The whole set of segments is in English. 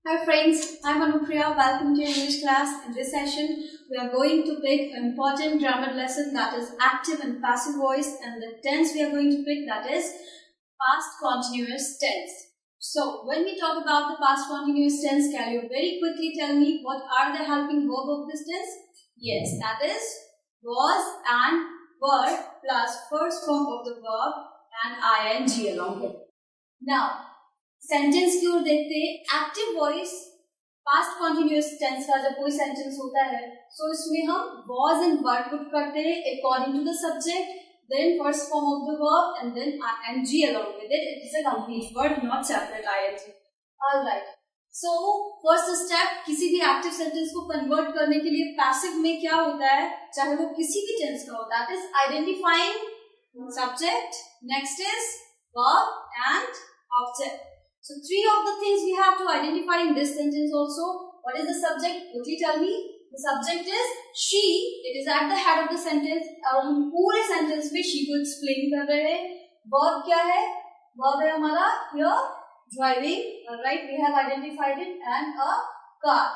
Hi friends, I'm Anupriya. Welcome to your English class. In this session, we are going to pick an important grammar lesson that is active and passive voice, and the tense we are going to pick, that is past continuous tense. So when we talk about the past continuous tense, can you very quickly tell me what are the helping verb of this tense? Yes, that is was and were plus first form of the verb and ing along with. Now sentence की ओर देखते हैं. Active voice past continuous tense का जब कोई sentence होता है सो इसमें हम वॉज एंड वर पुट करते हैं according to the subject, then first form of the verb and then ing along with it. It is a complete word, not separate ing. All right. So first step, किसी भी active sentence को convert करने के लिए passive में क्या होता है, चाहे वो किसी भी टेंस का हो, that is identifying subject, next is verb and object. So three of the things we have to identify in this sentence also. What is the subject? Quickly tell me. The subject is she. It is at the head of the sentence. और हम पूरे sentence में she को explain कर रहे हैं. Verb क्या है? Verb है हमारा here driving. Alright, we have identified it and a car.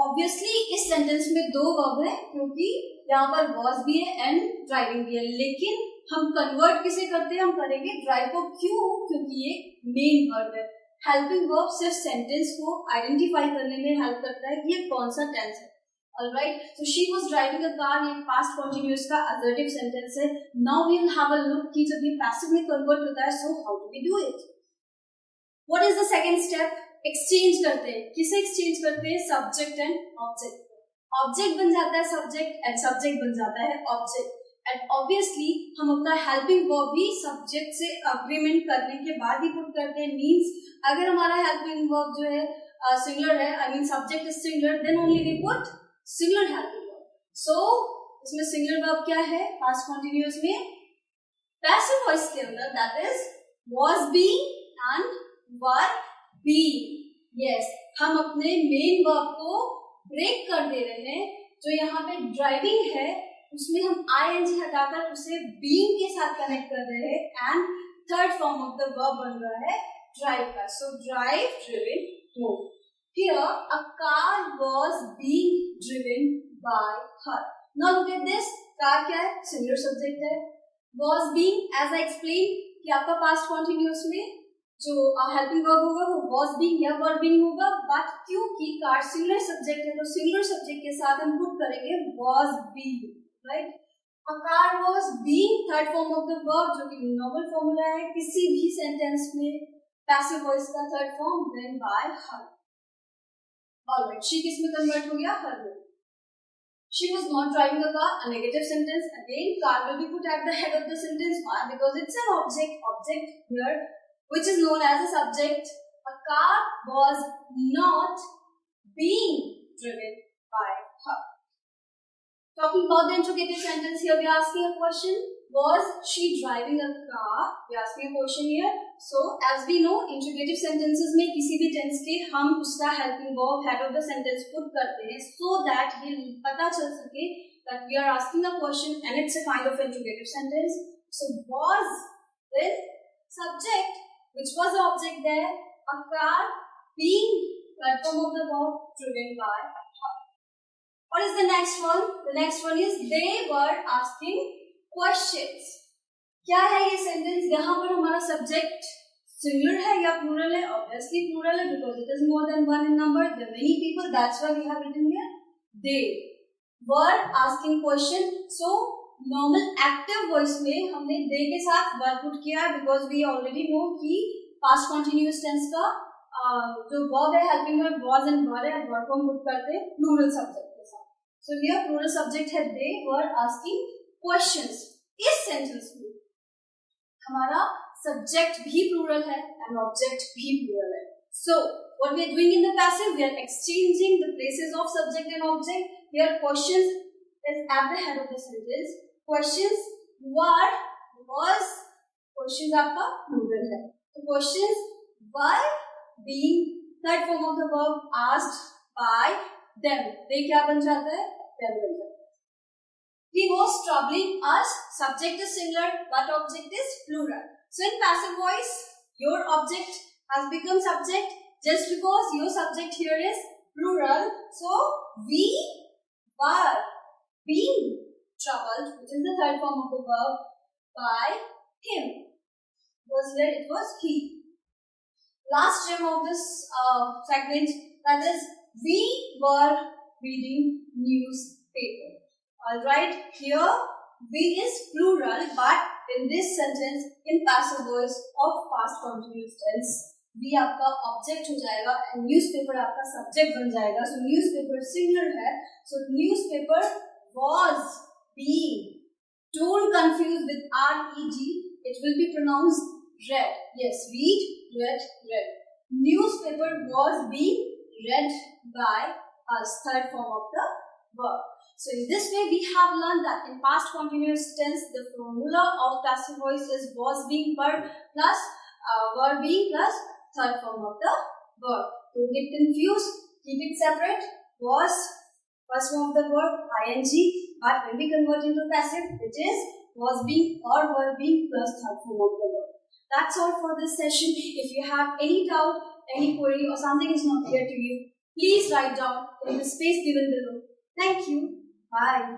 Obviously इस sentence में दो verb है क्योंकि यहाँ पर was भी है and driving भी है, लेकिन हम कन्वर्ट किसे करते हैं, हम करेंगे ड्राइव को. क्यों? क्योंकि ये मेन वर्ब है. हेल्पिंग वर्ब सिर्फ सेंटेंस को आइडेंटिफाई करने में हेल्प करता है कि ये कौन सा टेंस है. Alright, so she was driving a car, ये पास्ट कंटीन्यूअस का असर्टिव सेंटेंस है. Now we will have a look कि जब ये पैसिव में कन्वर्ट होता है so how do we do it. What is the second step? Exchange करते हैं. किसे एक्सचेंज करते हैं? Subject and object. ऑब्जेक्ट बन जाता है सब्जेक्ट एंड सब्जेक्ट बन जाता है ऑब्जेक्ट. एंड ऑब्वियसली हम अपना हेल्पिंग वर्ब भी सब्जेक्ट से अग्रीमेंट करने के बाद ही पुट करते हैं. मींस अगर हमारा हेल्पिंग वर्ब जो है सिंगुलर है, I mean subject is singular, then only we put singular helping verb. So इसमें सिंगुलर वर्ब क्या है पास्ट कंटीन्यूअस में? पैसिव वॉइस के अंदर that is was being and were being. Yes, हम अपने मेन वर्ब को ब्रेक कर दे रहे हैं. जो यहाँ पे ड्राइविंग है उसमें हम ing हटाकर उसे being के साथ कनेक्ट कर रहे हैं and third form of the verb बन रहा है ड्राइव का. So drive, driven, move. Here a car was being driven by her. Now look at this. Car क्या है? सिंगुलर सब्जेक्ट है. Was being, as I explain कि आपका past continuous में जो हेल्पिंग वर्ब होगा वो वाज बीइंग या वर बीइंग होगा, बट क्योंकि कार सिंगुलर सब्जेक्ट है तो सिंगुलर सब्जेक्ट के साथ हम पुट करेंगे was being. Right, a car was being third form of the verb, जो कि नॉर्मल फॉर्मूला है किसी भी सेंटेंस में पैसिव वॉइस का third form, then by her. Alright, she किस में कन्वर्ट हो गया? हर में. She was not driving a car, a negative sentence. Again, car will be put at the head of the sentence. Why? Because it's an object. Object here, which is known as a subject. A car was not being driven by her. Talking about the interrogative sentence, here we are asking a question. Was she driving a car? We are asking a question here. So, as we know, interrogative sentences में किसी भी tense के हम उसका helping verb head of the sentence put करते हैं so that ये पता चल सके that we are asking a question and it's a kind of interrogative sentence. So, was then subject, which was the object there, a car being platform of the verb driven by her. What is the next one? The next one is they were asking questions. क्या है ये sentence? यहाँ पर हमारा subject singular है या plural है? Obviously plural है because it is more than one in number. There are many people. That's why we have written here. They were asking question. So normal active voice में हमने they के साथ were put किया है because we already know कि past continuous tense का जो verb है helping verb was and were है, verb को हम put करते हैं plural subject. So here plural subject है they were asking questions. इस sentence में हमारा subject भी plural है and object भी plural है. So what we are doing in the passive, we are exchanging the places of subject and object. Here questions is at the head of the sentence. Questions were, was, questions आपका plural है. So questions were being third form of the verb asked by them. they क्या बन जाता है? them बन जाता है. He was troubling us. Subject is singular, but object is plural. So in passive voice, your object has become subject. Just because your subject here is plural, so we were being troubled, which is the third form of the verb, by him. Was here it was he. Last gem of this segment, that is, we were reading newspaper. Alright, here we is plural, but in this sentence, in passive voice of past continuous tense, we आपका object हो जाएगा and newspaper आपका subject बन जाएगा. So newspaper singular है. So newspaper was being. Don't confuse with reg. It will be pronounced read. Yes, read, read, read. Newspaper was being read by us. Third form of the verb. So in this way, we have learned that in past continuous tense, the formula of passive voice is was being verb plus were being plus third form of the verb. Don't get confused. Keep it separate. Was first form of the verb ing, but when we convert into passive, it is was being or were being plus third form of the verb. That's all for this session. If you have any doubt, any query, or something is not clear to you, please write down in the space given below. Thank you. Bye.